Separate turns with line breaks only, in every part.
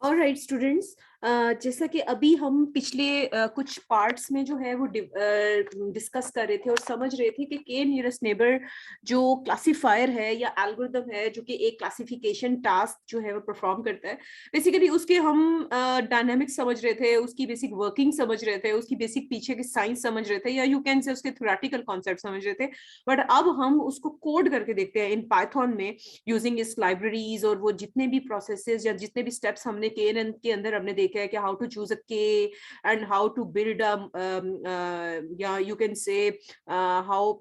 Alright students, जैसा कि अभी हम पिछले कुछ पार्ट्स में जो है वो डिस्कस कर रहे थे और समझ रहे थे कि के नियरेस्ट नेबर जो क्लासिफायर है या एल्गोरिदम है जो कि एक क्लासिफिकेशन टास्क जो है वो परफॉर्म करता है। बेसिकली उसके हम डायनामिक्स समझ रहे थे, उसकी बेसिक वर्किंग समझ रहे थे, उसकी बेसिक पीछे की साइंस समझ रहे थे, या यू कैन से उसके थ्योरेटिकल कॉन्सेप्ट समझ रहे थे। बट अब हम उसको कोड करके देखते हैं इन पाइथन में यूजिंग इस लाइब्रेरीज, और वो जितने भी प्रोसेसेस या जितने भी स्टेप्स हमने केएनएन के अंदर हमने देखा है कि how to choose a K and how to build या you can say how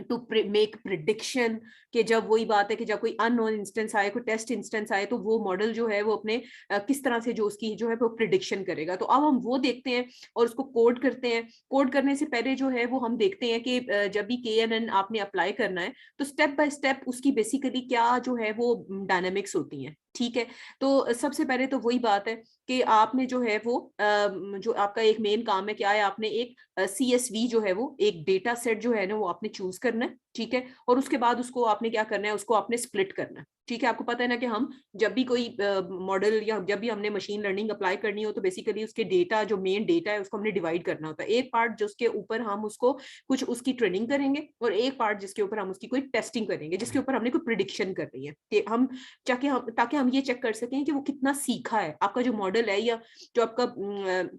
to make prediction, कि जब वही बात है कि जब कोई अननोन इंस्टेंस आए, कोई टेस्ट इंस्टेंस आए, तो वो मॉडल जो है वो अपने किस तरह से जो उसकी जो है वो प्रिडिक्शन करेगा। तो अब हम वो देखते हैं और उसको कोड करते हैं। कोड करने से पहले जो है वो हम देखते हैं कि जब भी KNN आपने अप्लाई करना है तो स्टेप बाय स्टेप उसकी बेसिकली क्या जो है वो डायनेमिक्स होती हैं। ठीक है, तो सबसे पहले तो वही बात है कि आपने जो है वो जो आपका एक मेन काम है क्या है, आपने एक CSV जो है वो एक डेटा सेट जो है ना वो आपने चूज करना है। ठीक है, और उसके बाद उसको आपने क्या करना है, उसको आपने स्प्लिट करना है। ठीक है, आपको पता है ना कि हम जब भी कोई मॉडल या जब भी हमने मशीन लर्निंग अप्लाई करनी हो तो बेसिकली उसके डेटा जो मेन डेटा है उसको हमने डिवाइड करना होता है। एक पार्ट जिसके ऊपर हम उसको कुछ उसकी ट्रेनिंग करेंगे और एक पार्ट जिसके ऊपर हम उसकी कोई टेस्टिंग करेंगे, जिसके ऊपर हमने कोई प्रिडिक्शन करनी है कि हम ताकि हम ये चेक कर सकें कि वो कितना सीखा है आपका जो मॉडल है, या जो आपका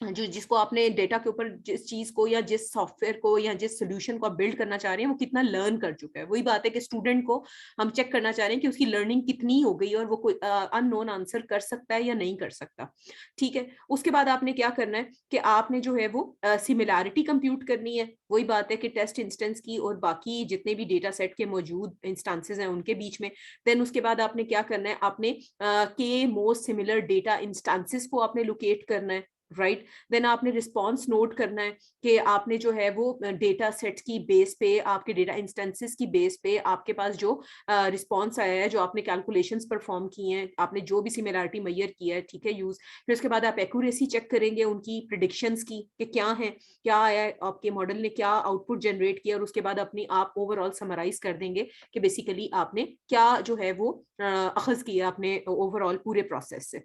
जो जिसको आपने डेटा के ऊपर जिस चीज को या जिस सॉफ्टवेयर को या जिस सोल्यूशन को आप बिल्ड करना चाह रहे हैं वो कितना लर्न कर चुका है। वही बात है कि स्टूडेंट को हम चेक करना चाह रहे हैं कि उसकी लर्निंग कितनी हो गई और वो कोई अननोन आंसर कर सकता है या नहीं कर सकता। ठीक है, उसके बाद आपने क्या करना है कि आपने जो है वो सिमिलैरिटी कंप्यूट करनी है। वही बात है कि टेस्ट इंस्टेंस की और बाकी जितने भी डेटा सेट के मौजूद इंस्टांसेस हैं उनके बीच में। देन उसके बाद आपने क्या करना है, आपने के मोस्ट सिमिलर डेटा इंस्टांसेस को आपने लोकेट करना है। राइट, देन आपने रिस्पॉन्स नोट करना है कि आपने जो है वो डेटा सेट की बेस पे, आपके डेटा इंस्टेंसेस की बेस पे आपके पास जो रिस्पॉन्स आया है, जो आपने कैलकुलेशंस परफॉर्म किए हैं, आपने जो भी सिमिलैरिटी मैयर किया है। ठीक है, यूज फिर उसके बाद आप एक्यूरेसी चेक करेंगे उनकी प्रिडिक्शंस की कि क्या है, क्या आया है, आपके मॉडल ने क्या आउटपुट जनरेट किया, और उसके बाद अपनी आप ओवरऑल समराइज कर देंगे कि बेसिकली आपने क्या जो है वो अखज किया अपने ओवरऑल पूरे प्रोसेस से।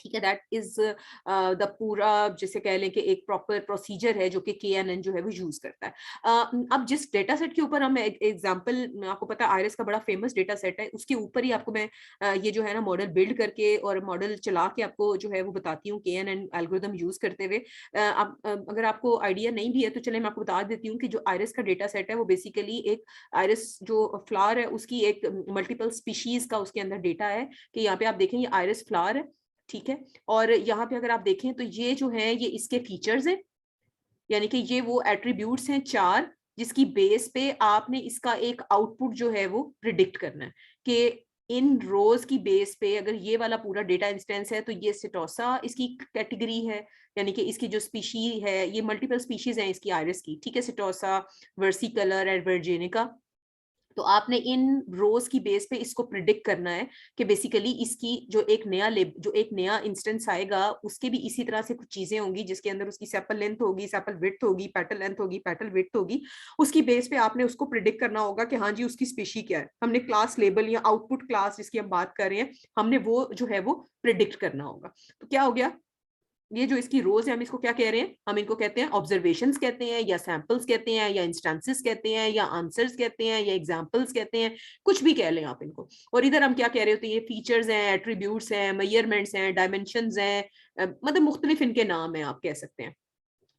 ठीक है, दैट इज द पूरा जैसे कह लें कि एक प्रॉपर प्रोसीजर है जो कि KNN जो है वो यूज करता है। अब जिस डेटा सेट के ऊपर हम एग्जांपल, आपको पता है आयरस का बड़ा फेमस डेटा सेट है, उसके ऊपर ही आपको मैं ये जो है ना मॉडल बिल्ड करके और मॉडल चला के आपको जो है वो बताती हूँ KNN एल्गोरिथम यूज करते हुए। अगर आपको आइडिया नहीं भी है तो चले मैं आपको बता देती हूँ कि जो आयरस का डेटा सेट है वो बेसिकली एक आयरस जो फ्लावर है उसकी एक मल्टीपल स्पीशीज का उसके अंदर डेटा है। कि यहाँ पे आप देखें ये आयरस फ्लावर है। ठीक है, और यहाँ पे अगर आप देखें तो ये जो है ये इसके फीचर्स हैं, यानी कि ये वो एट्रीब्यूट्स हैं चार जिसकी बेस पे आपने इसका एक आउटपुट जो है वो प्रिडिक्ट करना है कि इन रोज की बेस पे अगर ये वाला पूरा डेटा इंस्टेंस है तो ये सिटोसा इसकी कैटेगरी है, यानी कि इसकी जो स्पीशी है, ये मल्टीपल स्पीशीज हैं इसकी आयरस की। ठीक है, सिटोसा, वर्सिकलर एंड वर्जेनिका। तो आपने इन रोज की बेस पे इसको प्रिडिक्ट करना है कि बेसिकली इसकी जो एक नया इंस्टेंस आएगा उसके भी इसी तरह से कुछ चीजें होंगी जिसके अंदर उसकी सेपल लेंथ होगी, सेपल विड्थ होगी, पेटल लेंथ होगी, पेटल विड्थ होगी। उसकी बेस पे आपने उसको प्रिडिक्ट करना होगा कि हाँ जी उसकी स्पीशी क्या है। हमने क्लास लेबल या आउटपुट क्लास जिसकी हम बात कर रहे हैं, हमने वो जो है वो प्रिडिक्ट करना होगा। तो क्या हो गया, ये जो इसकी रोज है हम इसको क्या कह रहे हैं, हम इनको कहते हैं ऑब्जर्वेशंस कहते हैं, या सैंपल्स कहते हैं, या इंस्टेंसेस कहते हैं, या आंसर्स कहते हैं, या एग्जांपल्स कहते हैं, कुछ भी कह लें आप इनको। और इधर हम क्या कह रहे होते हैं, ये फीचर्स हैं, एट्रीब्यूट्स हैं, मेजरमेंट्स हैं, डायमेंशंस हैं, मतलब मुख्तलिफ इनके नाम है आप कह सकते हैं।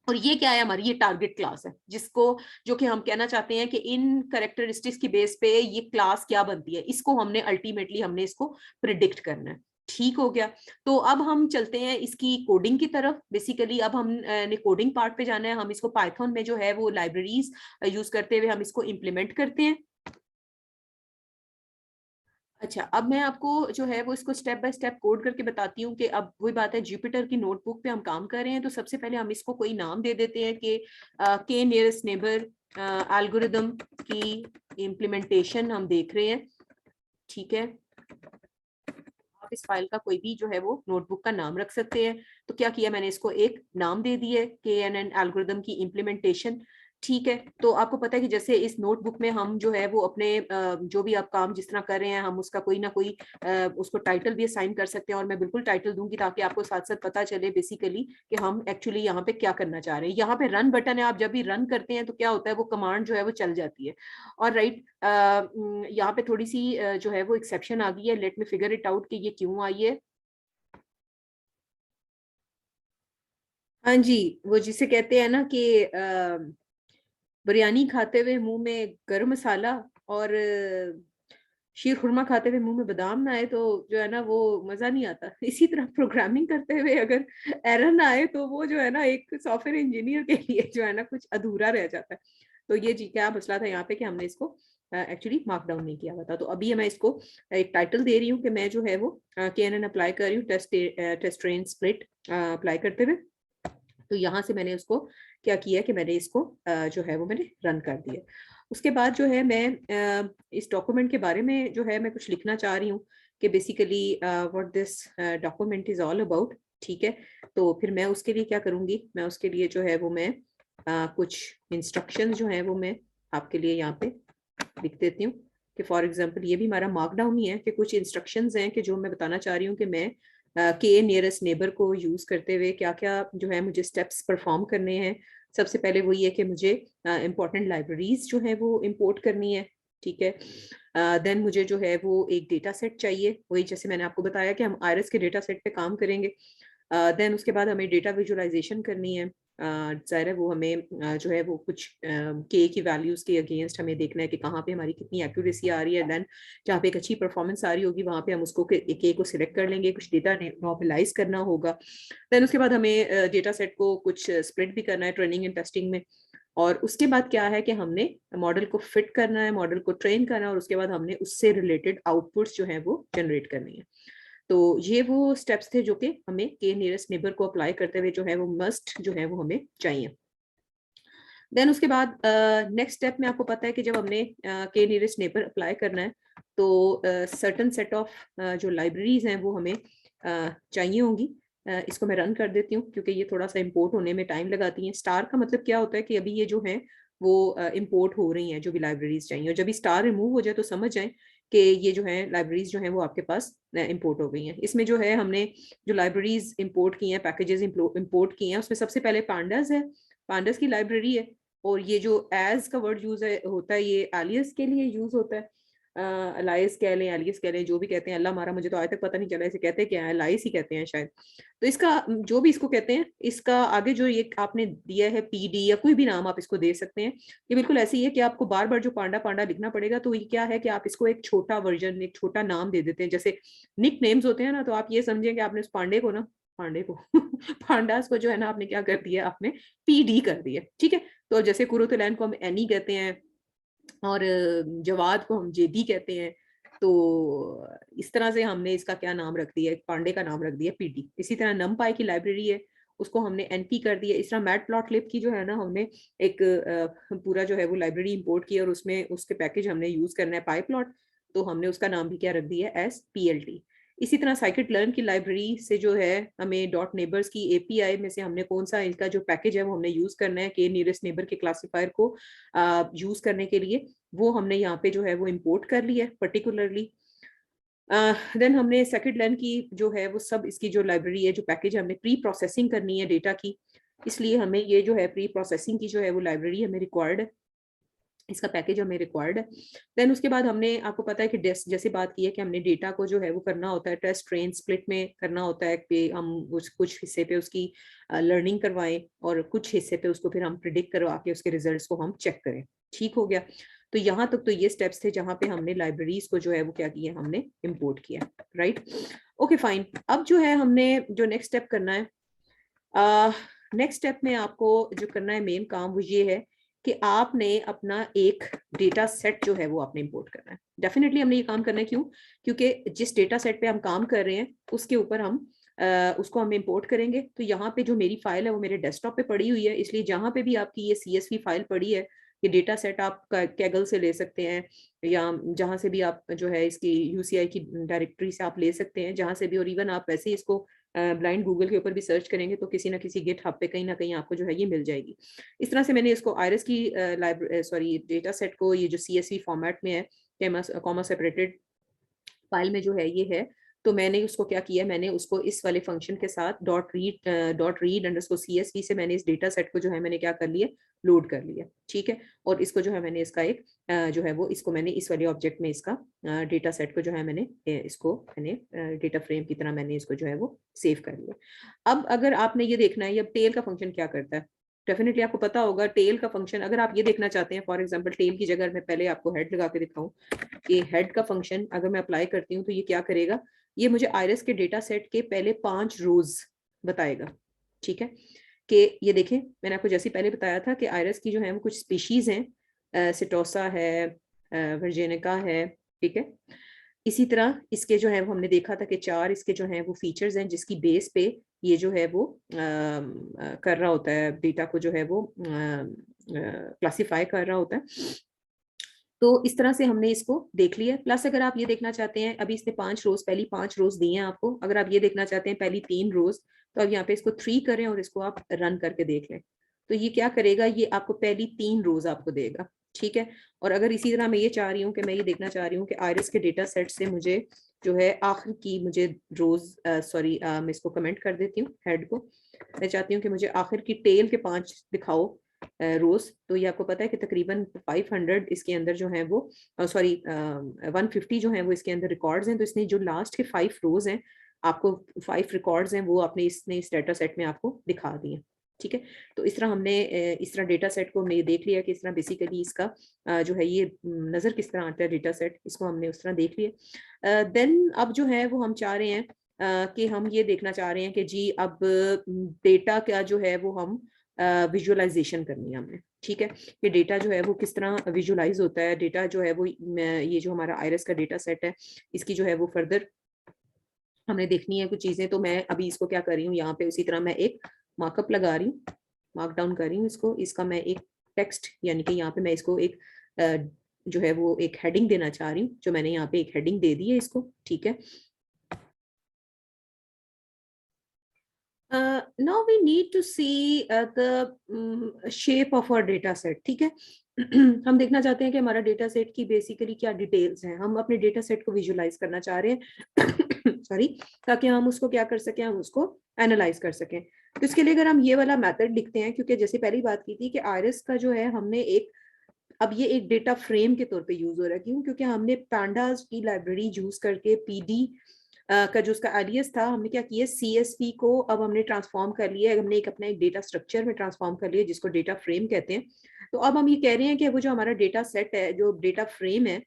और ये क्या है हमारी, ये टारगेट क्लास है जिसको जो कि हम कहना चाहते हैं कि इन करेक्टरिस्टिक्स की बेस पे ये क्लास क्या बनती है, इसको हमने अल्टीमेटली हमने इसको प्रिडिक्ट करना है। ठीक हो गया, तो अब हम चलते हैं इसकी कोडिंग की तरफ। बेसिकली अब हम ने कोडिंग पार्ट पे जाना है। हम इसको पाइथन में जो है वो लाइब्रेरीज यूज करते हुए हम इसको इम्प्लीमेंट करते हैं। अच्छा, अब मैं आपको जो है वो इसको स्टेप बाय स्टेप कोड करके बताती हूँ कि अब वही बात है जुपिटर की नोटबुक पे हम काम कर रहे हैं। तो सबसे पहले हम इसको कोई नाम दे देते हैं कि के नियरेस्ट नेबर एल्गोरिदम की इम्प्लीमेंटेशन हम देख रहे हैं। ठीक है, आप इस फाइल का कोई भी जो है वो नोटबुक का नाम रख सकते हैं। तो क्या किया मैंने, इसको एक नाम दे दिया है KNN एल्गोरिदम की इम्प्लीमेंटेशन। ठीक है, तो आपको पता है कि जैसे इस नोटबुक में हम जो है वो अपने जो भी आप काम जिस तरह कर रहे हैं हम उसका कोई ना कोई उसको टाइटल भी असाइन कर सकते हैं, और मैं बिल्कुल टाइटल दूंगी ताकि आपको साथ साथ पता चले बेसिकली कि हम एक्चुअली यहाँ पे क्या करना चाह रहे हैं। यहाँ पे रन बटन है, आप जब भी रन करते हैं तो क्या होता है वो कमांड जो है वो चल जाती है। और राइट, यहाँ पे थोड़ी सी जो है वो एक्सेप्शन आ गई है, let me figure it out कि ये क्यों आई है। हाँ जी, वो जिसे कहते हैं ना कि बिरयानी खाते हुए मुंह में गरम मसाला और शीर खुरमा खाते हुए मुंह में बादाम ना आए तो जो है ना वो मजा नहीं आता। इसी तरह प्रोग्रामिंग करते हुए अगर एरर ना आए तो वो जो है ना एक सॉफ्टवेयर इंजीनियर के लिए जो है ना कुछ अधूरा रह जाता है। तो ये जी क्या मसला था यहाँ पे कि हमने इसको एक्चुअली मार्क डाउन नहीं किया हुआ था। तो अभी मैं इसको एक टाइटल दे रही हूँ कि मैं जो है वो KNN अप्लाई कर रही हूँ, टेस्ट ट्रेन स्प्लिट अप्लाई करते हुए। तो यहाँ से मैंने उसको क्या किया कि मैंने इसको जो है वो मैंने रन कर दिया। उसके बाद जो है मैं इस डॉक्यूमेंट के बारे में जो है मैं कुछ लिखना चाह रही हूँ कि basically what this document is all about. ठीक है, तो फिर मैं उसके लिए क्या करूँगी, मैं उसके लिए जो है वो मैं कुछ इंस्ट्रक्शन जो है वो मैं आपके लिए यहाँ पे लिख देती हूँ कि फॉर एग्जाम्पल ये भी हमारा मार्कडाउन ही है कि कुछ इंस्ट्रक्शंस हैं कि जो मैं बताना चाह रही हूँ कि मैं के नियरेस्ट नेबर को यूज करते हुए क्या क्या जो है मुझे स्टेप्स परफॉर्म करने हैं। सबसे पहले वो ये कि मुझे इंपॉर्टेंट लाइब्रेरीज जो है वो इंपोर्ट करनी है। ठीक है, देन मुझे जो है वो एक डेटा सेट चाहिए, वही जैसे मैंने आपको बताया कि हम आयरस के डेटा सेट पे काम करेंगे। देन उसके बाद हमें डेटा विजुअलाइजेशन करनी है। ज़ाहिर है वो हमें जो है वो कुछ के की वैल्यूज के अगेंस्ट हमें देखना है कि कहाँ पे हमारी कितनी एक्यूरेसी आ रही है। देन जहाँ पे एक अच्छी परफॉर्मेंस आ रही होगी वहाँ पे हम उसको के को सिलेक्ट कर लेंगे, कुछ डेटा नॉर्मलाइज करना होगा। देन उसके बाद हमें डेटा सेट को कुछ स्प्लिट भी करना है ट्रेनिंग एंड टेस्टिंग में। और उसके बाद क्या है कि हमने मॉडल को फिट करना है, मॉडल को ट्रेन करना है, और उसके बाद हमने उससे रिलेटेड आउटपुट्स जो है वो जनरेट करनी है। तो ये वो स्टेप्स थे जो कि हमें के नियरेस्ट नेबर को अप्लाई करते हुए जो है वो मस्ट जो है वो हमें चाहिए। देन उसके बाद नेक्स्ट स्टेप में आपको पता है कि जब हमने के नियरेस्ट नेबर अप्लाई करना है तो सर्टन सेट ऑफ जो लाइब्रेरीज हैं वो हमें चाहिए होंगी। इसको मैं रन कर देती हूँ क्योंकि ये थोड़ा सा इंपोर्ट होने में टाइम लगाती हैं। स्टार का मतलब क्या होता है कि अभी ये जो है वो इंपोर्ट हो रही हैं जो भी लाइब्रेरीज चाहिए, और जब भी स्टार रिमूव हो जाए तो समझ जाए कि ये जो है लाइब्रेरीज जो है वो आपके पास इंपोर्ट हो गई हैं। इसमें जो है हमने जो लाइब्रेरीज इंपोर्ट की हैं, पैकेजेस इंपोर्ट किए हैं, उसमें सबसे पहले पांडास है, पांडास की लाइब्रेरी है। और ये जो एज का वर्ड यूज है होता है ये एलियस के लिए यूज होता है। अलाइस कह लें, एलियस कह लें, जो भी कहते हैं, अल्लाह हमारा मुझे तो आज तक पता नहीं चला इसे कहते क्या है, अलाइस ही कहते हैं शायद। तो इसका जो भी इसको कहते हैं, इसका आगे जो ये आपने दिया है PD या कोई भी नाम आप इसको दे सकते हैं। ये बिल्कुल ऐसी है कि आपको बार बार जो पांडा पांडा लिखना पड़ेगा, तो ये क्या है कि आप इसको एक छोटा वर्जन, एक छोटा नाम दे देते हैं। जैसे निक नेम्स होते हैं ना, तो आप ये समझें कि आपने उस पांडे को ना, पांडे को पांडास को जो है ना आपने क्या कर दिया, आपने PD कर दिया। ठीक है, तो जैसे कुरुतलैन को हम एनी कहते हैं और जवाद को हम JB कहते हैं, तो इस तरह से हमने इसका क्या नाम रख दिया, पांडे का नाम रख दिया PD। इसी तरह नमपाई की लाइब्रेरी है, उसको हमने NP कर दिया। इस तरह मैटप्लॉटलिब की जो है ना हमने एक पूरा जो है वो लाइब्रेरी इंपोर्ट किया और उसमें उसके पैकेज हमने यूज करना है पाईप्लॉट, तो हमने उसका नाम भी क्या रख दिया, एस PLT। इसी तरह साइकिट लर्न की लाइब्रेरी से जो है हमें डॉट नेबर्स की API में से हमने कौन सा इनका जो पैकेज है वो हमने यूज करना है के नियरेस्ट नेबर के क्लासिफायर को यूज करने के लिए, वो हमने यहाँ पे जो है वो इंपोर्ट कर लिया है पर्टिकुलरली। देन हमने सेकंड लर्न की जो है वो सब इसकी जो लाइब्रेरी है, जो पैकेज हमने प्री प्रोसेसिंग करनी है डेटा की, इसलिए हमें ये जो है प्री प्रोसेसिंग की जो है वो लाइब्रेरी हमें रिक्वायर्ड है, इसका पैकेज हमें रिक्वायर्ड है। देन उसके बाद हमने, आपको पता है कि जैसे बात की है कि हमने डेटा को जो है वो करना होता है टेस्ट ट्रेन स्प्लिट में करना होता है कि हम कुछ हिस्से पे उसकी लर्निंग करवाएं और कुछ हिस्से पे उसको फिर हम प्रिडिक्ट करवा के उसके रिजल्ट्स को हम चेक करें। ठीक हो गया, तो यहाँ तक तो ये स्टेप्स थे जहाँ पे हमने लाइब्रेरीज को जो है वो क्या किया, हमने इम्पोर्ट किया। Right, okay fine. अब जो है हमने जो नेक्स्ट स्टेप करना है, नेक्स्ट स्टेप में आपको जो करना है मेन काम वो ये है कि आपने अपना एक डेटा सेट जो है वो आपने इंपोर्ट करना है। डेफिनेटली हमने ये काम करना है, क्यों? क्योंकि जिस डेटा सेट पे हम काम कर रहे हैं उसके ऊपर हम उसको हम इंपोर्ट करेंगे। तो यहाँ पे जो मेरी फाइल है वो मेरे डेस्कटॉप पे पड़ी हुई है, इसलिए जहाँ पे भी आपकी ये CSV फाइल पड़ी है ये डेटा सेट आप कैगल से ले सकते हैं या जहां से भी आप जो है इसकी यूसीआई की डायरेक्टरी से आप ले सकते हैं, जहां से भी। और इवन आप वैसे ही इसको ब्लाइंड गूगल के ऊपर भी सर्च करेंगे तो किसी ना किसी गिटहब पे कहीं ना कहीं आपको जो है ये मिल जाएगी। इस तरह से मैंने इसको आयरस की लाइब्रेरी डेटा सेट को ये जो CSV फॉर्मेट में है, कॉमा सेपरेटेड फाइल में जो है ये है, तो मैंने उसको क्या किया, मैंने उसको इस वाले फंक्शन के साथ .read_CSV से मैंने इस डेटा सेट को जो है मैंने क्या कर लिया, लोड कर लिया। ठीक है, और इसको जो है मैंने इसका एक जो है वो इसको मैंने इस वाले ऑब्जेक्ट में इसका डेटा सेट को जो है मैंने इसको मैंने डेटा फ्रेम की तरह मैंने इसको जो है वो सेव कर लिया। अब अगर आपने ये देखना है, अब टेल का फंक्शन क्या करता है, डेफिनेटली आपको पता होगा टेल का फंक्शन। अगर आप ये देखना चाहते हैं, फॉर एग्जांपल टेल की जगह मैं पहले आपको हेड लगा के दिखाऊं कि हेड का फंक्शन अगर मैं अप्लाई करती हूँ तो ये क्या करेगा, ये मुझे आयरस के डेटा सेट के पहले 5 रोज बताएगा। ठीक है, कि ये देखें मैंने आपको जैसे पहले बताया था कि आयरस की जो है वो कुछ स्पीशीज हैं, सिटोसा है, वर्जेनिका है। ठीक है, इसी तरह इसके जो है वो हमने देखा था कि 4 इसके जो है वो फीचर्स हैं जिसकी बेस पे ये जो है वो कर रहा होता है, डेटा को जो है वो क्लासिफाई कर रहा होता है। तो इस तरह से हमने इसको देख लिया। प्लस अगर आप ये देखना चाहते हैं, अभी इसने 5 रोज, पहली 5 रोज दी हैं आपको, अगर आप ये देखना चाहते हैं पहली 3 रोज, तो अब यहाँ पे इसको 3 करें और इसको आप रन करके देख लें, तो ये क्या करेगा, ये आपको पहली 3 रोज आपको देगा। ठीक है, और अगर इसी तरह मैं ये चाह रही हूँ कि मैं ये देखना चाह रही हूँ कि आयरस के डेटा सेट से मुझे जो है आखिर की मुझे रोज सॉरी मैं इसको कमेंट कर देती हूँ हेड को, मैं चाहती हूँ कि मुझे आखिर की टेल के 5 दिखाओ रोज। तो ये आपको पता है कि तकरीबन 500 इसके अंदर जो है वो सॉरी 150 जो है वो इसके अंदर रिकॉर्ड्स हैं। तो इसने जो लास्ट के 5 रोज हैं, आपको 5 रिकॉर्ड्स हैं वो आपने इसने इस डेटा सेट में आपको दिखा दिए। ठीक है, तो इस तरह हमने इस तरह डेटा सेट को हमने देख लिया कि इस तरह बेसिकली इसका जो है ये नजर किस तरह आता है डेटा सेट, इसको हमने उस तरह देख लिया। देन अब जो है वो हम चाह रहे हैं कि हम ये देखना चाह रहे हैं कि जी अब डेटा का जो है वो हम विजुअलाइजेशन करनी है हमने। ठीक है, कि डेटा जो है वो किस तरह विजुअलाइज होता है, डेटा जो है वो ये जो हमारा आयरस का डेटा सेट है इसकी जो है वो फर्दर हमने देखनी है कुछ चीजें। तो मैं अभी इसको क्या कर रही हूँ, यहाँ पे उसी तरह मैं एक मार्कअप लगा रही हूँ, मार्क डाउन कर रही हूँ इसको, इसका मैं एक टेक्स्ट यानी कि यहाँ पे मैं इसको एक जो है वो एक हेडिंग देना चाह रही हूँ, जो मैंने यहाँ पे एक हेडिंग दे दी है इसको। ठीक है, now we need to see the shape of our data set. ठीक है, हम देखना चाहते हैं कि हमारा डेटा सेट की बेसिकली क्या डिटेल्स हैं, हम अपने डेटा सेट को विजुअलाइज करना चाह रहे हैं सॉरी, ताकि हम उसको क्या कर सकें, हम उसको एनालाइज कर सकें। तो इसके लिए अगर हम ये वाला मेथड लिखते हैं, क्योंकि जैसे पहली बात की थी कि आयरस का जो है हमने एक, अब ये एक डेटा फ्रेम के तौर पे यूज हो रहा है, क्यों, क्योंकि हमने पैंडास की लाइब्रेरी यूज करके पीडी का जो उसका एलियस था, हमने क्या किया, CSV को अब हमने ट्रांसफॉर्म कर लिया, हमने एक अपना एक डेटा स्ट्रक्चर में ट्रांसफॉर्म कर लिया जिसको डेटा फ्रेम कहते हैं। तो अब हम ये कह रहे हैं कि वो जो हमारा डेटा सेट है, जो डेटा फ्रेम है,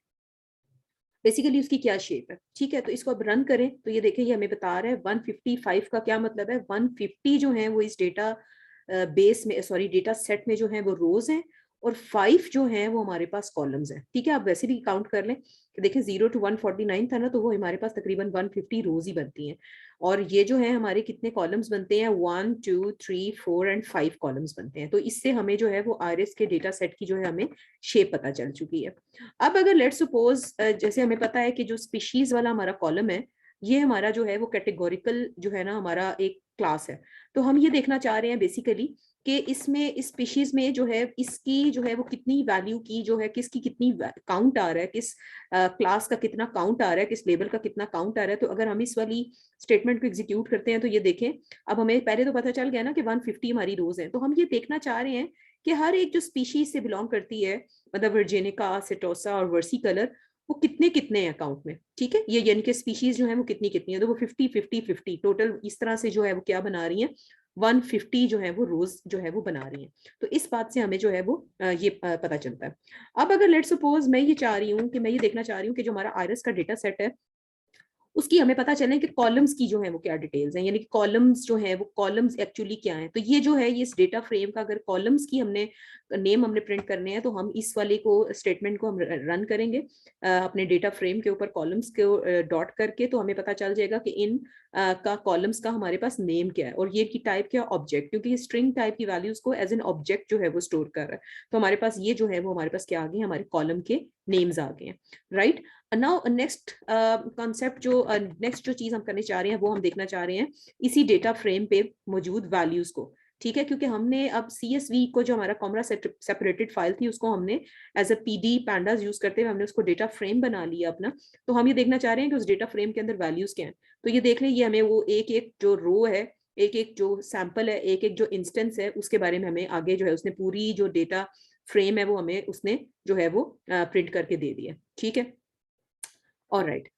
बेसिकली उसकी क्या शेप है। ठीक है, तो इसको अब रन करें तो ये देखें, ये हमें बता रहा है 155 का क्या मतलब है, 150 जो है वो इस डेटा बेस में सॉरी डेटा सेट में जो है वो रोज हैं, और 5 जो हैं वो हमारे पास कॉलम्स हैं। ठीक है, आप वैसे भी काउंट कर लें कि देखें 0 to 149 था ना, तो वो हमारे पास तकरीबन 150 रोज ही बनती हैं। और ये जो है हमारे कितने कॉलम्स बनते हैं, 1 2 3 4 एंड 5 कॉलम्स बनते हैं। तो इससे हमें जो है वो आयरस के डेटा सेट की जो है हमें शेप पता चल चुकी है। अब अगर लेट सपोज जैसे हमें पता है कि जो स्पीशीज वाला हमारा कॉलम है, ये हमारा जो है वो कैटेगोरिकल जो है ना हमारा एक क्लास है। तो हम ये देखना चाह रहे हैं बेसिकली कि इसमें इस स्पीशीज में जो है इसकी जो है वो कितनी वैल्यू की जो है, किसकी कितनी काउंट आ रहा है, किस क्लास का कितना काउंट आ रहा है, किस लेवल का कितना काउंट आ रहा है। तो अगर हम इस वाली स्टेटमेंट को एग्जीक्यूट करते हैं तो ये देखें, अब हमें पहले तो पता चल गया ना कि 150 हमारी रोज है। तो हम ये देखना चाह रहे हैं कि हर एक जो स्पीशीज से बिलोंग करती है, मतलब वर्जेनिका, सेटोसा और वर्सी कलर, वो कितने कितने हैं अकाउंट में। ठीक है, ये यानी कि स्पीशीज जो है वो कितनी कितनी है, तो वो 50 50 50 टोटल इस तरह से जो है वो क्या बना रही है, 150 जो है वो रोज जो है वो बना रही है। तो इस बात से हमें जो है वो ये पता चलता है। अब अगर लेट सपोज मैं ये चाह रही हूँ कि मैं ये देखना चाह रही हूँ कि जो हमारा आयरस का डेटा सेट है उसकी हमें पता चले कि कॉलम्स की जो है वो क्या डिटेल्स हैं, यानी कि कॉलम्स जो है वो कॉलम्स एक्चुअली क्या है। तो ये जो है ये इस डेटा फ्रेम का अगर कॉलम्स की हमने नेम हमने प्रिंट करने हैं तो हम इस वाले को स्टेटमेंट को हम रन करेंगे अपने डेटा फ्रेम के ऊपर कॉलम्स को डॉट करके, तो हमें पता चल जाएगा कि इन का कॉलम्स का हमारे पास नेम क्या है और ये की टाइप क्या ऑब्जेक्ट, क्योंकि स्ट्रिंग टाइप की वैल्यूज को एज एन ऑब्जेक्ट जो है वो स्टोर कर रहा है। तो हमारे पास ये जो है वो हमारे पास क्या आ गए, हमारे कॉलम के नेम्स आ गए हैं, राइट। नाउ नेक्स्ट कॉन्सेप्ट जो नेक्स्ट जो चीज हम करने चाह रहे हैं वो हम देखना चाह रहे हैं इसी डेटा फ्रेम पे मौजूद वैल्यूज को, ठीक है। क्योंकि हमने अब CSV को जो हमारा कॉमरा सेपरेटेड फाइल थी उसको हमने as a PD pandas use करते हुए हमने उसको डेटा फ्रेम बना लिया अपना। तो हम ये देखना चाह रहे हैं कि उस डेटा फ्रेम के अंदर वैल्यूज क्या है। तो ये देख लें, ये हमें वो एक एक जो रो है, एक एक जो सैंपल है, एक एक जो इंस्टेंस है, उसके बारे में हमें आगे जो है उसने पूरी जो डेटा फ्रेम है वो हमें उसने जो है वो प्रिंट करके दे दिया, ठीक है। ऑलराइट,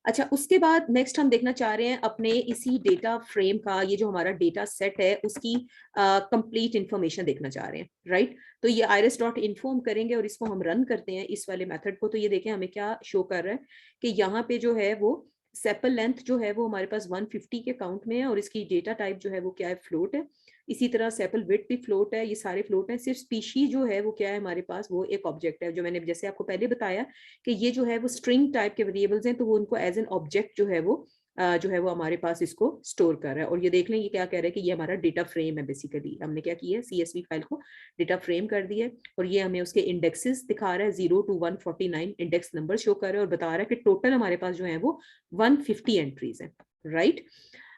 अच्छा उसके बाद नेक्स्ट हम देखना चाह रहे हैं अपने इसी डेटा फ्रेम का ये जो हमारा डेटा सेट है उसकी कंप्लीट इंफॉर्मेशन देखना चाह रहे हैं, राइट। तो ये iris.info हम करेंगे और इसको हम रन करते हैं इस वाले मेथड को। तो ये देखें हमें क्या शो कर रहा है कि यहाँ पे जो है वो सेपल लेंथ जो है वो हमारे पास 150 के काउंट में है और इसकी डेटा टाइप जो है वो क्या है, फ्लोट है। इसी तरह सेपल विड्थ भी फ्लोट है, ये सारे फ्लोट है। सिर्फ स्पीशी जो है वो क्या है हमारे पास, वो एक ऑब्जेक्ट है। जो मैंने जैसे आपको पहले बताया कि ये जो है वो स्ट्रिंग टाइप के वेरिएबल्स हैं, तो वो उनको एज एन ऑब्जेक्ट जो है वो हमारे पास इसको स्टोर कर रहा है। और ये देख लें ये क्या कह रहा है कि ये हमारा डेटा फ्रेम है। बेसिकली हमने क्या किया है, CSV फाइल को डेटा फ्रेम कर दिया है और ये हमें उसके इंडेक्सेस दिखा रहा है, 0 to 149 इंडेक्स नंबर शो कर रहा है और बता रहा है कि टोटल हमारे पास जो है वो 150 एंट्रीज है, राइट।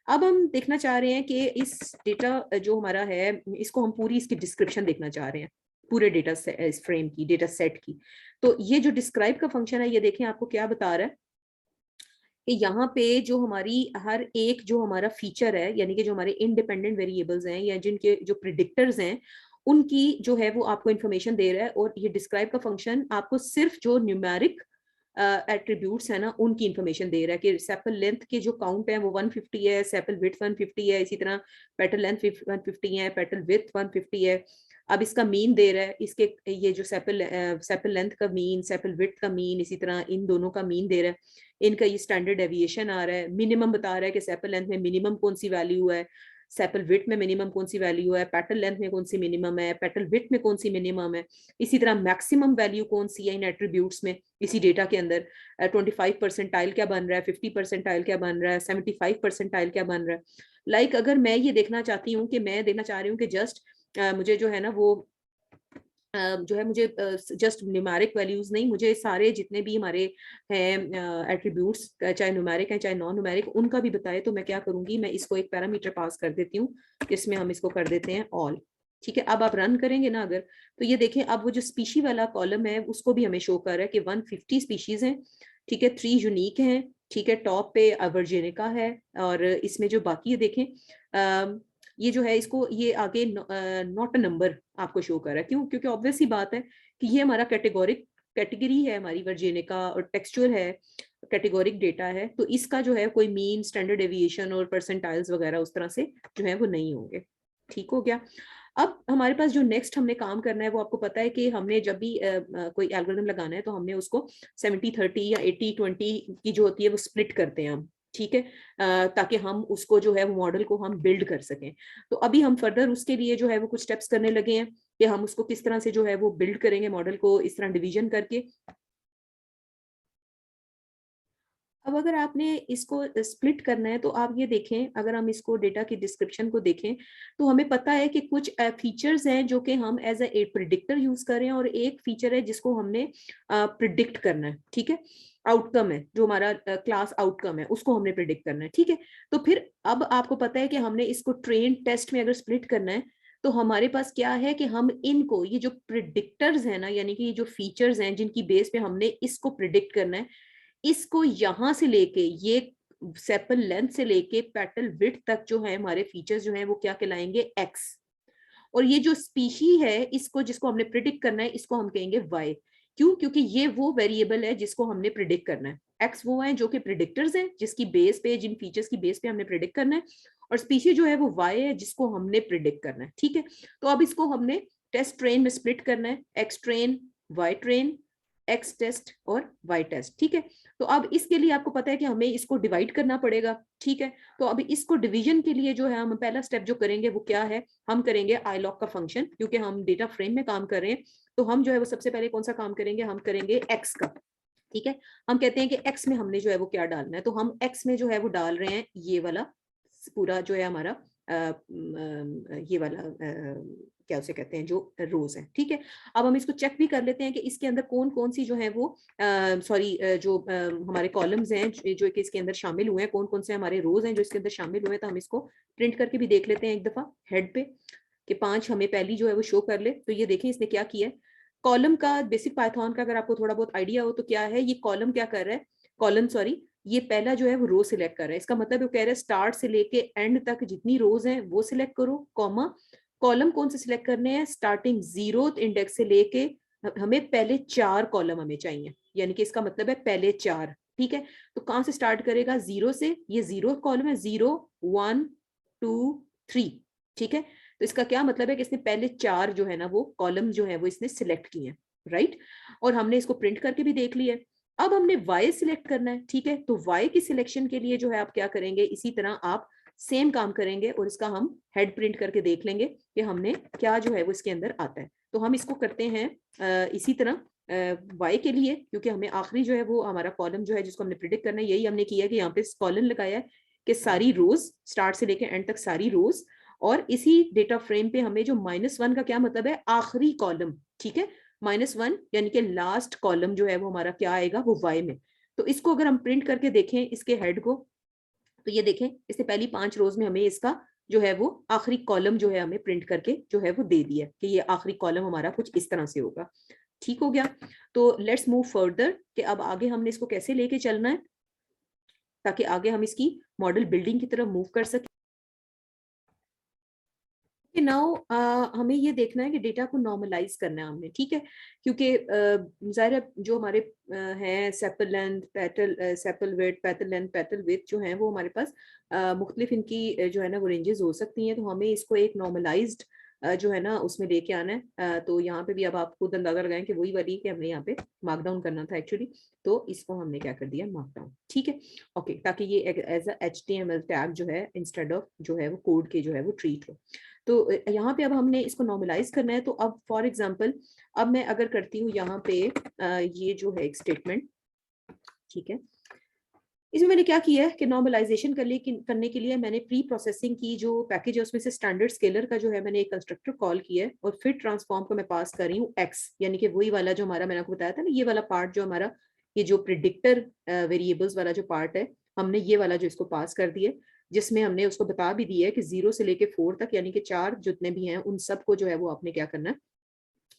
अब हम देखना चाह रहे हैं कि इस डेटा जो हमारा है इसको हम पूरी इसकी डिस्क्रिप्शन देखना चाह रहे हैं, पूरे डेटा इस फ्रेम की, डेटा सेट की। तो ये जो डिस्क्राइब का फंक्शन है ये देखें आपको क्या बता रहा है कि यहाँ पे जो हमारी हर एक जो हमारा फीचर है, यानी कि जो हमारे इंडिपेंडेंट वेरिएबल्स हैं या जिनके जो प्रिडिक्टर्स हैं उनकी जो है वो आपको इन्फॉर्मेशन दे रहा है। और ये डिस्क्राइब का फंक्शन आपको सिर्फ जो न्यूमेरिक एट्रीब्यूट्स है ना उनकी इंफॉर्मेशन दे रहा है कि सेपल लेंथ के जो काउंट है वो 150 है, सेपल विड्थ 150 है, इसी तरह पेटल लेंथ 150 है, पेटल विड्थ 150 है। अब इसका मीन दे रहा है, इसके ये जो सेपल लेंथ का मीन, सेपल विड्थ का मीन, इसी तरह इन दोनों का मीन दे रहा है। इनका ये स्टैंडर्ड डेविएशन आ रहा है। मिनिमम बता रहा है कि सेपल लेंथ में मिनिमम कौन सी वैल्यू है, सेपल विड्थ में मिनिमम कौन सी वैल्यू है, पेटल लेंथ में कौन सी मिनिमम है, पेटल विड्थ में कौन सी मिनिमम है। इसी तरह मैक्सिमम वैल्यू कौन सी है इन एट्रीब्यूट्स में, इसी डेटा के अंदर 25 परसेंटाइल क्या बन रहा है, 50 परसेंटाइल क्या बन रहा है, 75 परसेंटाइल क्या बन रहा है। लाइक अगर मैं ये देखना चाहती हूँ कि मैं देखना चाह रही हूँ कि जस्ट मुझे जो है ना वो जो है मुझे जस्ट न्यूमेरिक वैल्यूज नहीं, मुझे सारे जितने भी हमारे हैं एट्रीब्यूट्स, चाहे न्यूमेरिक हैं चाहे नॉन न्यूमेरिक, उनका भी बताए। तो मैं क्या करूंगी, मैं इसको एक पैरामीटर पास कर देती हूँ जिसमें हम इसको कर देते हैं ऑल, ठीक है। अब आप रन करेंगे ना अगर, तो ये देखें अब वो जो स्पीशी वाला कॉलम है उसको भी हमें शो कर रहा है कि 150 स्पीशीज हैं, ठीक है, 3 यूनिक हैं, ठीक है। टॉप पे वर्जेनिका है और इसमें जो बाकी है देखें ये जो है इसको ये आगे नॉट अ नंबर आपको शो कर रहा है। क्यों? क्योंकि ऑब्वियस ही बात है कि ये हमारा कैटेगरी है हमारी वर्जेनिका और टेक्सचर है, कैटेगोरिक डेटा है। तो इसका जो है कोई मीन, स्टैंडर्ड डेविएशन और परसेंटाइल्स वगैरह उस तरह से जो है वो नहीं होंगे, ठीक हो गया। अब हमारे पास जो नेक्स्ट हमने काम करना है वो आपको पता है कि हमने जब भी कोई एल्गोरिथम लगाना है तो हमने उसको 70-30 या 80-20 की जो होती है वो स्प्लिट करते हैं हम, ठीक है, ताकि हम उसको जो है वो मॉडल को हम बिल्ड कर सकें। तो अभी हम फर्दर उसके लिए जो है वो कुछ स्टेप्स करने लगे हैं कि हम उसको किस तरह से जो है वो बिल्ड करेंगे मॉडल को, इस तरह डिवीजन करके। अब अगर आपने इसको स्प्लिट करना है तो आप ये देखें, अगर हम इसको डेटा की डिस्क्रिप्शन को देखें तो हमें पता है कि कुछ फीचर्स हैं जो कि हम एज ए प्रिडिक्टर यूज करें और एक फीचर है जिसको हमने प्रिडिक्ट करना है, ठीक है। आउटकम है जो हमारा क्लास आउटकम है उसको हमने प्रिडिक्ट करना है, ठीक है। तो फिर अब आपको पता है कि हमने इसको ट्रेन टेस्ट में अगर स्प्लिट करना है तो हमारे पास क्या है कि हम इनको, ये जो प्रिडिक्टर्स है ना, यानी कि ये जो फीचर्स हैं जिनकी बेस पे हमने इसको प्रिडिक्ट करना है, इसको यहां से लेके ये सेपल लेंथ से लेके पेटल विड्थ तक जो है हमारे फीचर्स जो है वो क्या कहलाएंगे, एक्स। और ये जो स्पीशी है इसको, जिसको हमने प्रिडिक्ट करना है, इसको हम कहेंगे वाई। क्यों? क्योंकि ये वो वेरिएबल है जिसको हमने प्रिडिक्ट करना है। एक्स वो है जो कि प्रिडिक्टर्स हैं जिसकी बेस पे, जिन फीचर्स की बेस पे हमने प्रिडिक्ट करना है, और स्पीशी जो है वो वाई है जिसको हमने प्रिडिक्ट करना है, ठीक है। तो अब इसको हमने टेस्ट ट्रेन में स्प्लिट करना है, X train, Y train, X test और वाई टेस्ट, ठीक है। तो अब इसके लिए आपको पता है कि हमें इसको डिवाइड करना पड़ेगा, ठीक है। तो अब इसको डिवीजन के लिए जो है हम पहला स्टेप जो करेंगे वो क्या है, हम करेंगे आईलॉग का फंक्शन, क्योंकि हम डेटा फ्रेम में काम कर रहे हैं। तो हम जो है वो सबसे पहले कौन सा काम करेंगे, हम करेंगे एक्स का, ठीक है। हम कहते हैं कि एक्स में हमने जो है वो क्या डालना है, तो हम एक्स में जो है वो डाल रहे हैं ये वाला पूरा जो है हमारा ये वाला क्या उसे कहते हैं जो रोज है, ठीक है। अब हम इसको चेक भी कर लेते हैं कि इसके अंदर कौन कौन सी जो है वो सॉरी जो हमारे कॉलम्स हैं जो कि इसके अंदर शामिल हुए हैं, कौन कौन से हमारे रोज हैं जो इसके अंदर शामिल हुए हैं। तो हम इसको प्रिंट करके भी देख लेते हैं एक दफा हेड पे कि 5 हमें पहली जो है वो शो कर ले। तो ये देखें इसने क्या किया है, कॉलम का बेसिक पाइथन का अगर आपको थोड़ा बहुत आइडिया हो तो क्या है, ये कॉलम क्या कर रहा है, कॉलम सॉरी ये पहला जो है वो रो सिलेक्ट कर रहा है। इसका मतलब वो कह रहा है स्टार्ट से लेके एंड तक जितनी रोज हैं वो सिलेक्ट करो, कॉमा कॉलम कौन से सिलेक्ट करने हैं, स्टार्टिंग 0th इंडेक्स से लेके हमें पहले 4 कॉलम हमें चाहिए, यानी कि इसका मतलब है पहले 4, ठीक है। तो कहां से स्टार्ट करेगा, 0 से, ये 0 कॉलम है, 0 1 2 3, ठीक है। तो इसका क्या मतलब है कि इसने पहले 4 जो है ना वो कॉलम जो है वो इसने सिलेक्ट किए हैं, राइट। और हमने इसको प्रिंट करके भी देख लिया। अब हमने y सिलेक्ट करना है, ठीक है। तो y की सिलेक्शन के लिए जो है आप क्या करेंगे, इसी तरह आप सेम काम करेंगे और इसका हम हेड प्रिंट करके देख लेंगे कि हमने क्या जो है वो इसके अंदर आता है। तो हम इसको करते हैं इसी तरह y के लिए, क्योंकि हमें आखिरी जो है वो हमारा कॉलम जो है जिसको हमने प्रिडिक्ट करना है, यही हमने किया कि यहाँ पे कॉलम लगाया है कि सारी रोज स्टार्ट से लेकर एंड तक सारी रोज, और इसी डेटा फ्रेम पे हमें जो -1 का क्या मतलब है, आखिरी कॉलम, ठीक है। -1 यानी कि लास्ट कॉलम जो है वो हमारा क्या आएगा, वो y में। तो इसको अगर हम प्रिंट करके देखें इसके हेड को, तो ये देखें इससे पहली 5 रोज में हमें इसका जो है वो आखिरी कॉलम जो है हमें प्रिंट करके जो है वो दे दिया कि ये आखिरी कॉलम हमारा कुछ इस तरह से होगा, ठीक हो गया। तो लेट्स मूव फर्दर कि अब आगे हमने इसको कैसे लेके चलना है ताकि आगे हम इसकी मॉडल बिल्डिंग की तरफ मूव कर सकें। नाउ हमें ये देखना है कि डेटा को नॉर्मलाइज करना है हमने, ठीक है। क्योंकि जाहिर है जो हमारे हैं sepal length, petal sepal width, petal length, petal width जो है वो हमारे पास मुख्तलिफ इनकी जो है ना वो रेंजेस हो सकती हैं। तो हमें इसको एक नॉर्मलाइज्ड जो है ना उसमें लेके आना है। तो यहाँ पे भी अब आप खुद अंदाजा लगाएं कि वही वाली कि हमने यहाँ पे मार्क डाउन करना था एक्चुअली, तो इसको हमने क्या कर दिया, मार्क डाउन, ठीक है। ओके, ताकि ये एज अ HTML टैग जो है इंस्टेड ऑफ जो है वो कोड के जो है वो ट्रीट हो। तो यहाँ पे अब हमने इसको नॉर्मलाइज करना है। तो अब फॉर एग्जांपल अब मैं अगर करती हूँ यहाँ पे ये जो है एक स्टेटमेंट, ठीक है। इसमें मैंने क्या किया है कि नॉर्मलाइजेशन करने के लिए मैंने प्री प्रोसेसिंग की जो पैकेज है उसमें से स्टैंडर्ड स्केलर का जो है मैंने एक कंस्ट्रक्टर कॉल किया है, और फिर ट्रांसफॉर्म को मैं पास कर रही हूँ एक्स, यानी कि वही वाला जो हमारा मैंने आपको बताया था ना, ये वाला पार्ट जो हमारा ये जो प्रिडिक्टर वेरिएबल्स वाला जो पार्ट है, हमने ये वाला जो इसको पास कर दिया, जिसमें हमने उसको बता भी दिया है कि 0 से लेके 4 तक यानी कि 4 जितने भी हैं उन सबको जो है वो आपने क्या करना है,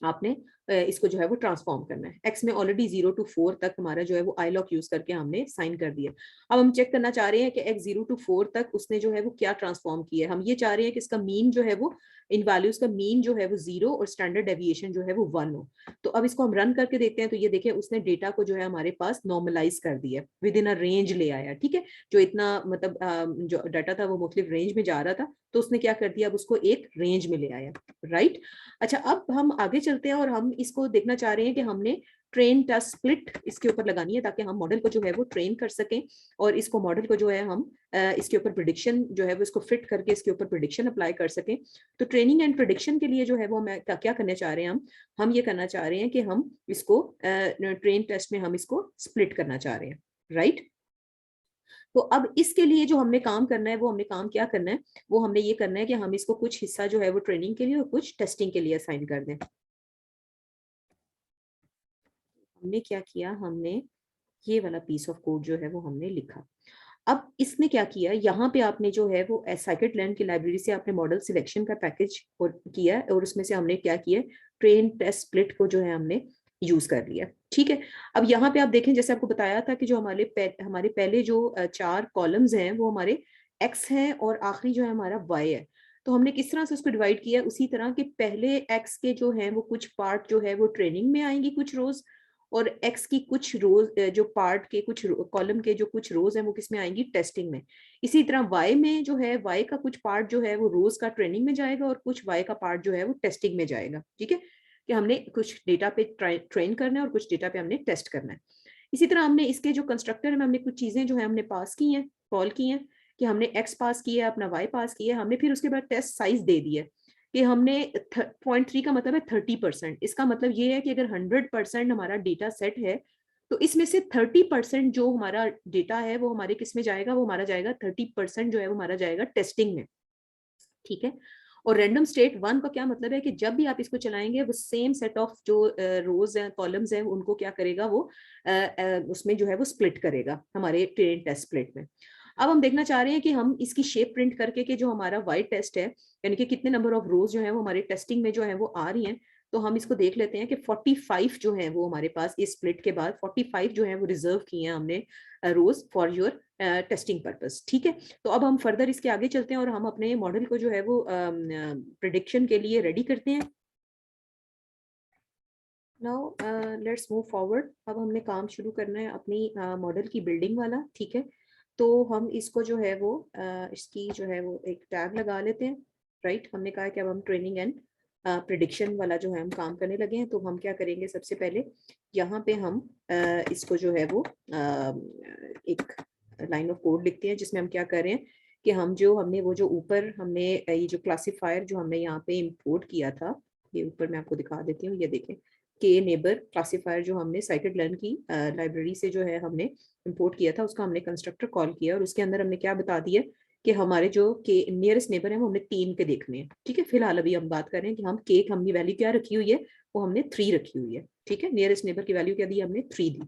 आपने इसको जो है वो ट्रांसफॉर्म करना है। एक्स में ऑलरेडी 0 to 4 तक हमारा जो है वो आई लॉक यूज करके हमने साइन कर दिया। अब हम चेक करना चाह रहे हैं कि एक्स 0 to 4 तक उसने जो है वो क्या ट्रांसफॉर्म किया है। हम ये चाह रहे हैं कि इसका मीन जो है वो इन वैल्यूज का मीन जो है वो 0 और स्टैंडर्ड डेविएशन जो है वो 1 हो। तो अब इसको हम रन करके देखते हैं। तो ये देखिए उसने डेटा को जो है हमारे पास नॉर्मलाइज कर दिया, विद इन अ रेंज ले आया, ठीक है। जो इतना मतलब जो डाटा था वो मुख्तलिफ रेंज में जा रहा था, तो उसने क्या कर दिया, अब उसको एक रेंज में ले आया, राइट। अच्छा, अब हम आगे चलते हैं और हम इसको देखना चाह रहे हैं कि हमने ट्रेन टेस्ट स्प्लिट इसके ऊपर लगानी है ताकि हम मॉडल को जो है वो ट्रेन कर सकें, और इसको मॉडल को जो है हम इसके ऊपर प्रिडिक्शन जो है वो इसको फिट करके इसके ऊपर प्रिडिक्शन अप्लाई कर सकें। तो ट्रेनिंग एंड प्रिडिक्शन के लिए जो है वो मैं क्या करने चाह रहे हैं, हम ये करना चाह रहे हैं कि हम इसको ट्रेन टेस्ट में हम इसको स्प्लिट करना चाह रहे हैं, राइट। तो अब इसके लिए जो हमने काम करना है, वो हमने काम क्या करना है, वो हमने ये करना है कि हम इसको कुछ हिस्सा जो है वो ट्रेनिंग के लिए और कुछ टेस्टिंग के लिए असाइन कर दें। हमने क्या किया, हमने ये वाला पीस ऑफ कोड जो है वो हमने लिखा। अब इसने क्या किया, यहाँ पे आपने जो है वो साइकिट लर्न की लाइब्रेरी से आपने मॉडल सिलेक्शन का पैकेज किया और उसमें से हमने क्या किया, ट्रेन टेस्ट स्प्लिट को जो है हमने यूज कर लिया, ठीक है। अब यहाँ पे आप देखें, जैसे आपको बताया था कि जो हमारे पहले जो 4 कॉलम्स हैं वो हमारे एक्स हैं और आखिरी जो है हमारा वाई है। तो हमने किस तरह से उसको डिवाइड किया, उसी तरह के पहले एक्स के जो है वो कुछ पार्ट जो है वो ट्रेनिंग में आएंगी कुछ रोज, और एक्स की कुछ रोज जो पार्ट के कुछ कॉलम के जो कुछ रोज हैं वो किस में आएंगी, टेस्टिंग में। इसी तरह वाई में जो है वाई का कुछ पार्ट जो है वो रोज का ट्रेनिंग में जाएगा और कुछ वाई का पार्ट जो है वो टेस्टिंग में जाएगा, ठीक है। कि हमने कुछ डेटा पे ट्रेन करना है और कुछ डेटा पे हमने टेस्ट करना है। इसी तरह हमने इसके जो कंस्ट्रक्टर में हमने कुछ चीजें जो है हमने पास की हैं, कॉल की हैं, कि हमने एक्स पास किया है, अपना वाई पास किया है, हमने फिर उसके बाद टेस्ट साइज दे दिया कि हमने 0.3 का मतलब है 30%। इसका मतलब ये है कि अगर 100% हमारा डेटा सेट है तो इसमें से 30% जो हमारा डेटा है वो हमारे किस में जाएगा, वो हमारा जाएगा 30% जो है वो हमारा जाएगा टेस्टिंग में, ठीक है। और रैंडम स्टेट वन का क्या मतलब है कि जब भी आप इसको चलाएंगे वो सेम सेट ऑफ जो रोज हैं, कॉलम्स हैं, उनको क्या करेगा, वो उसमें जो है वो स्प्लिट करेगा हमारे ट्रेन टेस्ट स्प्लिट में। अब हम देखना चाह रहे हैं कि हम इसकी शेप प्रिंट करके कि जो हमारा वाइट टेस्ट है, यानी कि कितने नंबर ऑफ रोज जो है वो हमारे टेस्टिंग में जो है वो आ रही हैं, तो हम इसको देख लेते हैं कि 45 जो है वो हमारे पास इस स्प्लिट के बाद 45 जो है वो रिजर्व किए हैं हमने रोज फॉर योर टेस्टिंग पर्पस, ठीक है। तो अब हम फर्दर इसके आगे चलते हैं और हम अपने मॉडल को जो है वो प्रिडिक्शन के लिए रेडी करते हैं। Now let's move forward. अब हमने काम शुरू करना है अपनी मॉडल की बिल्डिंग वाला, ठीक है। तो हम इसको जो है वो इसकी जो है वो एक टैग लगा लेते हैं, राइट। हमने कहा कि अब हम ट्रेनिंग एंड प्रिडिक्शन वाला जो है हम काम करने लगे हैं। तो हम क्या करेंगे, सबसे पहले यहाँ पे हम इसको जो है वो एक लाइन ऑफ कोड लिखते हैं जिसमें हम क्या कर रहे हैं कि हमने वो जो ऊपर हमने ये जो क्लासिफायर जो हमने यहाँ पे इंपोर्ट किया था, ये ऊपर मैं आपको दिखा देती हूँ, ये देखें के नेबर क्लासिफायर जो हमने साइकिड लर्न की लाइब्रेरी से जो है हमने इंपोर्ट किया था, उसका हमने कंस्ट्रक्टर कॉल किया और उसके अंदर हमने क्या बता दिया कि हमारे जो के नियरेस्ट नेबर है वो हमने 3 के देखने हैं, ठीक है। फिलहाल अभी हम बात कर रहे हैं कि हम के हमने वैल्यू क्या रखी हुई है, वो हमने 3 रखी हुई है, ठीक है। नियरेस्ट नेबर की वैल्यू क्या दी, हमने 3 दी,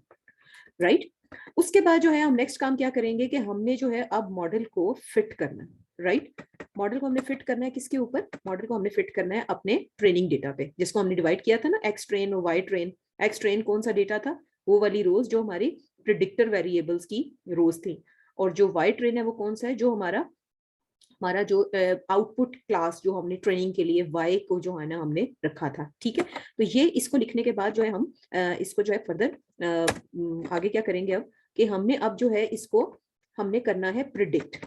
राइट। उसके बाद जो है हम नेक्स्ट काम क्या करेंगे कि हमने जो है अब मॉडल को फिट करना है, राइट। मॉडल को हमने फिट करना है किसके ऊपर, मॉडल को हमने फिट करना है अपने ट्रेनिंग डेटा पे, जिसको हमने डिवाइड किया था ना, एक्स ट्रेन और वाई ट्रेन। एक्स ट्रेन कौन सा डेटा था, वो वाली रोज जो हमारी प्रिडिक्टर वेरिएबल्स की रोज थी, और जो वाई ट्रेन है वो कौन सा है, जो हमारा हमारा जो आउटपुट क्लास जो हमने ट्रेनिंग के लिए वाई को जो है ना हमने रखा था, ठीक है। तो ये इसको लिखने के बाद जो है हम इसको जो है फर्दर आगे क्या करेंगे अब कि हमने अब जो है इसको हमने करना है प्रिडिक्ट,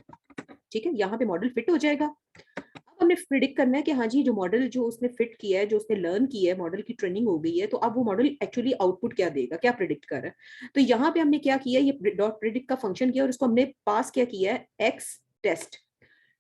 ठीक है। यहाँ पे मॉडल फिट हो जाएगा। अब हमने प्रिडिक्ट करना है कि हाँ जी, जो मॉडल जो उसने फिट किया है, जो उसने लर्न किया है, मॉडल की ट्रेनिंग हो गई है, तो अब वो मॉडल एक्चुअली आउटपुट क्या देगा, क्या प्रिडिक्ट कर रहा है। तो यहाँ पे हमने क्या किया, ये डॉट प्रिडिक्ट का फंक्शन किया और उसको हमने पास क्या किया है, एक्स टेस्ट।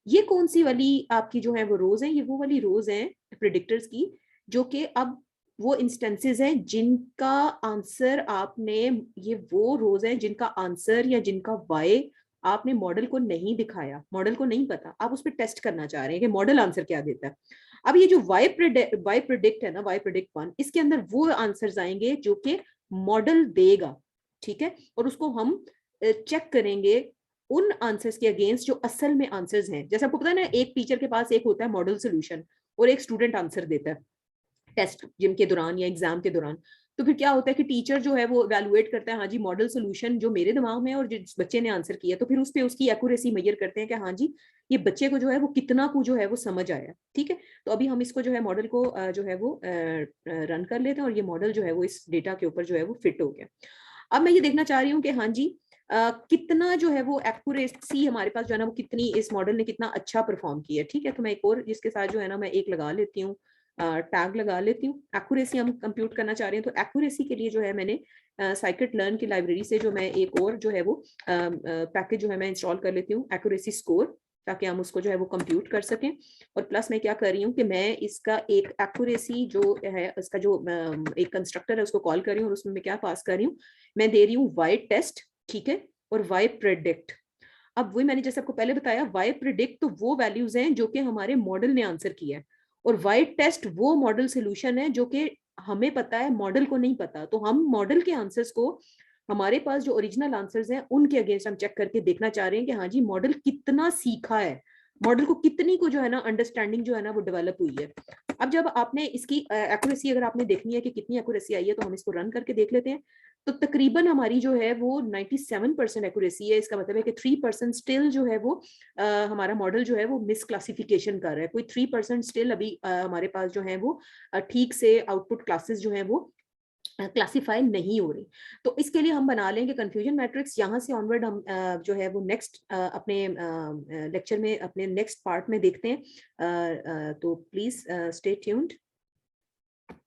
ये कौन सी वाली आपकी जो है वो रोज है, ये वो वाली रोज है प्रिडिक्टर्स की, जो कि अब वो इंस्टेंसेस हैं जिनका आंसर आपने, ये वो रोज है जिनका आंसर या जिनका वाई आपने मॉडल को नहीं दिखाया, मॉडल को नहीं पता, आप उस पर टेस्ट करना चाह रहे हैं कि मॉडल आंसर क्या देता है। अब ये जो वाई प्रिडिक्ट है ना, वाई प्रिडिक्ट 1, इसके अंदर वो आंसर्स आएंगे जो कि मॉडल देगा, ठीक है। और उसको हम चेक करेंगे उन आंसर्स के अगेंस्ट जो असल में आंसर्स हैं। जैसे आपको पता है ना, एक टीचर के पास एक होता है मॉडल सोल्यूशन और एक स्टूडेंट आंसर देता है टेस्ट जिनके दौरान या एग्जाम के दौरान। तो फिर क्या होता है कि टीचर जो है वो इवैल्यूएट करता है, हाँ जी मॉडल सोल्यूशन जो मेरे दिमाग में है और जिस बच्चे ने आंसर किया, तो फिर उस पर उसकी एक्यूरेसी मेजर करते हैं कि हाँ जी ये बच्चे को जो है वो कितना को जो है वो समझ आया, ठीक है। तो अभी हम इसको जो है मॉडल को जो है वो रन कर लेते हैं और ये मॉडल जो है वो इस डेटा के ऊपर जो है वो फिट हो गया। अब मैं ये देखना चाह रही हूँ कि हाँ जी कितना जो है वो एक्यूरेसी हमारे पास जो है ना वो कितनी, इस मॉडल ने कितना अच्छा परफॉर्म किया, ठीक है। तो मैं एक और जिसके साथ जो है ना मैं एक लगा लेती हूँ, टैग लगा लेती हूँ। एक्यूरेसी हम कंप्यूट करना चाह रहे हैं, तो एक्यूरेसी के लिए जो है मैंने साइकिट लर्न की लाइब्रेरी से जो मैं एक और जो है वो पैकेज जो है मैं इंस्टॉल कर लेती हूँ, एक्यूरेसी स्कोर, ताकि हम उसको जो है वो कंप्यूट कर सकें। और प्लस मैं क्या कर रही हूँ कि मैं इसका एक एक्यूरेसी जो है इसका जो एक कंस्ट्रक्टर है उसको कॉल कर रही हूँ और उसमें मैं क्या पास कर रही हूँ, मैं दे रही हूँ वाई टेस्ट, ठीक है, और वाई प्रेडिक्ट। अब वही मैंने जैसे आपको पहले बताया, वाई प्रिडिक्ट तो वो वैल्यूज हैं जो कि हमारे मॉडल ने आंसर किया है, और वाई टेस्ट वो मॉडल सोल्यूशन है जो कि हमें पता है मॉडल को नहीं पता। तो हम मॉडल के आंसर्स को, हमारे पास जो ओरिजिनल आंसर्स हैं उनके अगेंस्ट हम चेक करके देखना चाह रहे हैं कि हाँ जी मॉडल कितना सीखा है, मॉडल को कितनी को जो है ना अंडरस्टैंडिंग जो है ना वो डेवलप हुई है। अब जब आपने इसकी एक्यूरेसी अगर आपने देखनी है कि कितनी एक्यूरेसी आई है, तो हम इसको रन करके देख लेते हैं। तो तकरीबन हमारी जो है वो 97% एक्यूरेसी है। इसका मतलब है कि 3% स्टिल जो है वो हमारा मॉडल जो है वो मिस क्लासिफिकेशन कर रहा है, कोई 3% स्टिल अभी हमारे पास जो है वो ठीक से आउटपुट क्लासेस जो है वो क्लासिफाई नहीं हो रही। तो इसके लिए हम बना लेंगे कंफ्यूजन मैट्रिक्स। यहाँ से ऑनवर्ड हम जो है वो नेक्स्ट अपने लेक्चर में अपने नेक्स्ट पार्ट में देखते हैं। तो प्लीज स्टे ट्यून्ड।